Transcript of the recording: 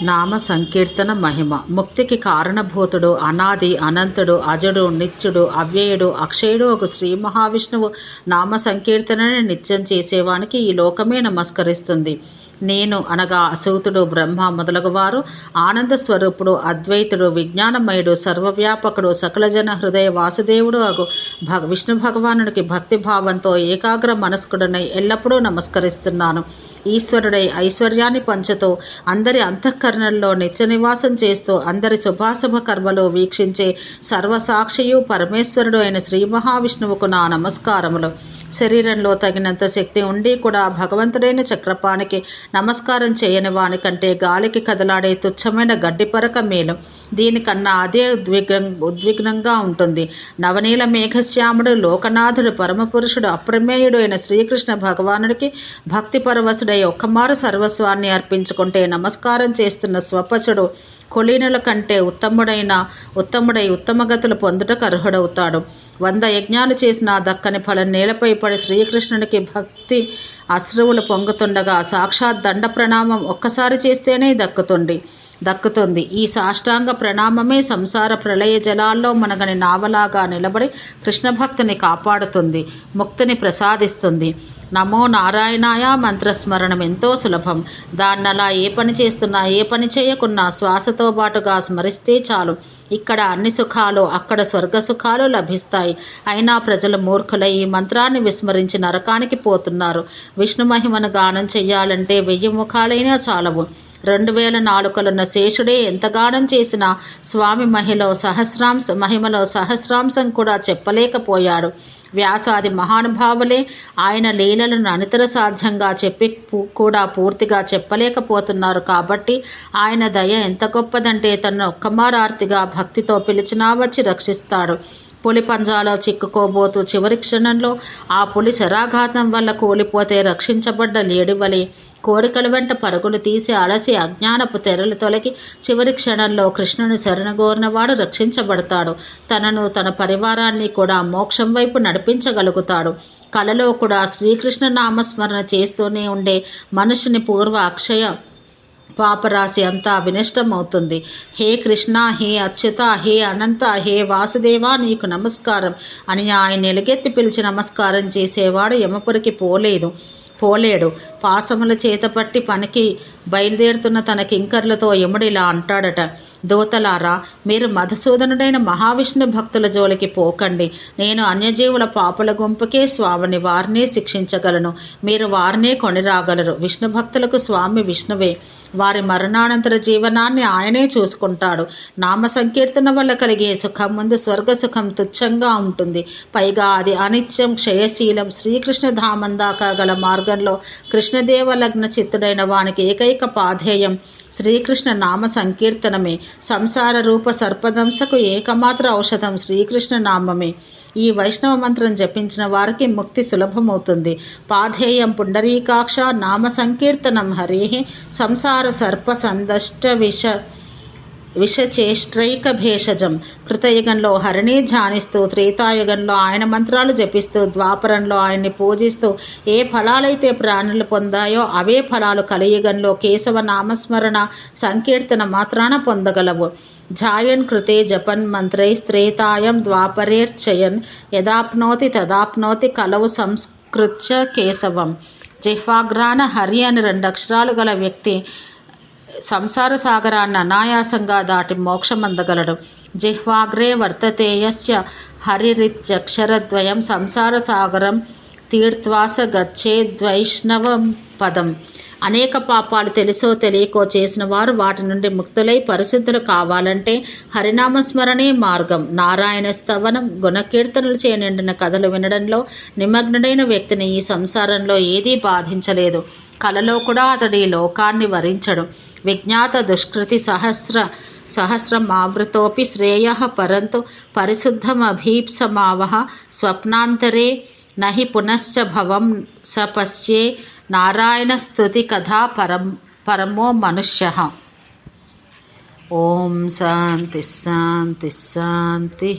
నామ సంకీర్తన మహిమ. ముక్తికి కారణభూతుడు, అనాది, అనంతుడు, అజుడు, నిత్యుడు, అవ్యయుడు, అక్షయుడు ఒక శ్రీ మహావిష్ణువు నామ సంకీర్తనని నిత్యం చేసేవానికి ఈ లోకమే నమస్కరిస్తుంది. నేను అనగా అసూతుడు, బ్రహ్మ మొదలగువారు ఆనంద స్వరూపుడు, అద్వైతుడు, విజ్ఞానమయుడు, సర్వవ్యాపకుడు, సకలజన హృదయ వాసుదేవుడు అగు విష్ణు భగవానుడికి భక్తిభావంతో ఏకాగ్ర మనస్కుడనై ఎల్లప్పుడూ నమస్కరిస్తున్నాను. ఈశ్వరుడై ఐశ్వర్యాన్ని పంచుతూ అందరి అంతఃకరణల్లో నిత్య నివాసం చేస్తూ అందరి శుభాశుభ కర్మలు వీక్షించే సర్వసాక్షియు పరమేశ్వరుడు అయిన శ్రీ మహావిష్ణువుకు నా నమస్కారములు. శరీరంలో తగినంత శక్తి ఉండి కూడా భగవంతుడైన చక్రపానికి నమస్కారం చేయని వాని కంటే గాలికి కదలాడే తుచ్చమైన గడ్డిపరక మేలు. దీనికన్నా అదే ఉద్విగ్నంగా ఉంటుంది. నవనీల మేఘశ్యాముడు, లోకనాథుడు, పరమపురుషుడు, అప్రమేయుడు అయిన శ్రీకృష్ణ భగవానుడికి భక్తి పరవశుడై ఒక్కమారు సర్వస్వాన్ని అర్పించుకుంటే నమస్కారం చేస్తున్న స్వపచుడు కులీనుల కంటే ఉత్తముడై ఉత్తమగతులు పొందుటకు అర్హుడవుతాడు. 100 యజ్ఞాలు చేసినా దక్కని ఫలం నేలపై పడి శ్రీకృష్ణునికి భక్తి అశ్రువులు పొంగుతుండగా సాక్షాత్ దండ ప్రణామం ఒక్కసారి చేస్తేనే దక్కుతుంది. ఈ సాష్టాంగ ప్రణామమే సంసార ప్రళయ జలాల్లో మనగని నావలాగా నిలబడి కృష్ణ భక్తిని కాపాడుతుంది, ముక్తిని ప్రసాదిస్తుంది. నమో నారాయణాయ మంత్రస్మరణం ఎంతో సులభం. దాన్నలా ఏ పని చేస్తున్నా ఏ పని చేయకున్నా శ్వాసతో బాటుగా స్మరిస్తే చాలు. ఇక్కడ అన్ని సుఖాలు, అక్కడ స్వర్గ సుఖాలు లభిస్తాయి. అయినా ప్రజలు మూర్ఖులై ఈ మంత్రాన్ని విస్మరించి నరకానికి పోతున్నారు. విష్ణు మహిమను గానం చెయ్యాలంటే 1000 ముఖాలైనా చాలవు. 2000 నాలుకలున్న శేషుడే ఎంత గానం చేసినా స్వామి మహిమలో సహస్రాంశం కూడా చెప్పలేకపోయాడు. వ్యాసాది మహానుభావులే ఆయన లీలలను అనితర సాధ్యంగా చెప్పి కూడా పూర్తిగా చెప్పలేకపోతున్నారు. కాబట్టి ఆయన దయ ఎంత గొప్పదంటే తనను ఒక్కమారార్తిగా భక్తితో పిలిచినా వచ్చి రక్షిస్తాడు. పులి పంజాలో చిక్కుకోబోతూ చివరి క్షణంలో ఆ పులి శరాఘాతం వల్ల కూలిపోతే రక్షించబడ్డ లేడివలే కోరికల వెంట పరుగులు తీసి అలసి అజ్ఞానపు తెరలు తొలగి చివరి క్షణంలో కృష్ణుని శరణగోరినవాడు రక్షించబడతాడు. తనను తన పరివారాన్ని కూడా మోక్షం వైపు నడిపించగలుగుతాడు. కలలో కూడా శ్రీకృష్ణ నామస్మరణ చేస్తూనే ఉండే మనుషుని పూర్వ అక్షయ పాపరాశి అంతా వినష్టమవుతుంది. హే కృష్ణ, హే అచ్యుత, హే అనంత, హే వాసుదేవా నీకు నమస్కారం అని ఆయన ఎలుగెత్తి పిలిచి నమస్కారం చేసేవాడు యమపురికి పోలేడు. పాసముల చేతపట్టి పనికి బయలుదేరుతున్న తన కింకర్లతో యముడిలా అంటాడట: దూతలారా, మీరు మధుసూదనుడైన మహావిష్ణు భక్తుల జోలికి పోకండి. నేను అన్యజీవుల పాపుల గుంపుకే స్వామిని, వారినే శిక్షించగలను. మీరు వారినే కొనిరాగలరు. విష్ణు భక్తులకు స్వామి విష్ణువే. వారి మరణానంతర జీవనాన్ని ఆయనే చూసుకుంటాడు. నామ సంకీర్తన వల్ల కలిగే సుఖం ముందు స్వర్గ సుఖం తుచ్చంగా ఉంటుంది. పైగా అది అనిత్యం, క్షయశీలం. శ్రీకృష్ణ ధామం దాకా గల మార్గంలో కృష్ణదేవ లగ్న చిత్తుడైన వానికి ఏకైక పాధేయం శ్రీకృష్ణ నామ సంకీర్తనమే. సంసార రూప సర్పదంశకు ఏకమాత్ర ఔషధం శ్రీకృష్ణ నామమే. ఈ వైష్ణవ మంత్రం జపించిన వారికి ముక్తి సులభమవుతుంది. పాధేయం పుండరీకాక్ష నామ సంకీర్తనం హరేహే సంసార సర్ప సందష్ట విషచేష్ట్రైక భేషజం. కృతయుగంలో హరిని ధ్యానిస్తూ, త్రేతాయుగంలో ఆయన మంత్రాలు జపిస్తూ, ద్వాపరంలో ఆయన్ని పూజిస్తూ ఏ ఫలాలైతే ప్రాణులు పొందాయో అవే ఫలాలు కలియుగంలో కేశవ నామస్మరణ సంకీర్తన మాత్రాన పొందగలవు. ఝాయన్ కృతే జపన్ మంత్రైస్త్రేతాయం ద్వాపరేర్చయన్ యదాప్నోతి తదాప్నోతి కలవు సంస్కృత్య కేశవం. జిహ్వాగ్రాన హరి అని 2 అక్షరాలు గల వ్యక్తి సంసార సాగరాన్ని అనాయాసంగా దాటి మోక్షమందగలడు. జిహ్వాగ్రే వర్తతే యస్య హరిరిత్యక్షరద్వయం సంసార సాగరం తీర్థ్వాస గచ్చేద్వైష్ణవం పదం. అనేక పాపాలు తెలుసో తెలియకో చేసిన వారు వాటి నుండి ముక్తులై పరిశుద్ధులు కావాలంటే హరినామస్మరణే మార్గం. నారాయణ స్తవనం, గుణకీర్తనలు నిండిన కథలు వినడంలో నిమగ్నుడైన వ్యక్తిని ఈ సంసారంలో ఏదీ బాధించలేదు. కలలో కూడా అతడి లోకాన్ని వరించడు. విజ్ఞాత దుష్కృతి సహస్రమావృతోపి శ్రేయః పరంతు పరిశుద్ధమభీప్సమావహ స్వప్నాంతరే నహి పునశ్చ భవం సపశ్యే నారాయణ స్తుతి కథా పరమో మనుష్యః. ఓం శాంతి శాంతి శాంతి.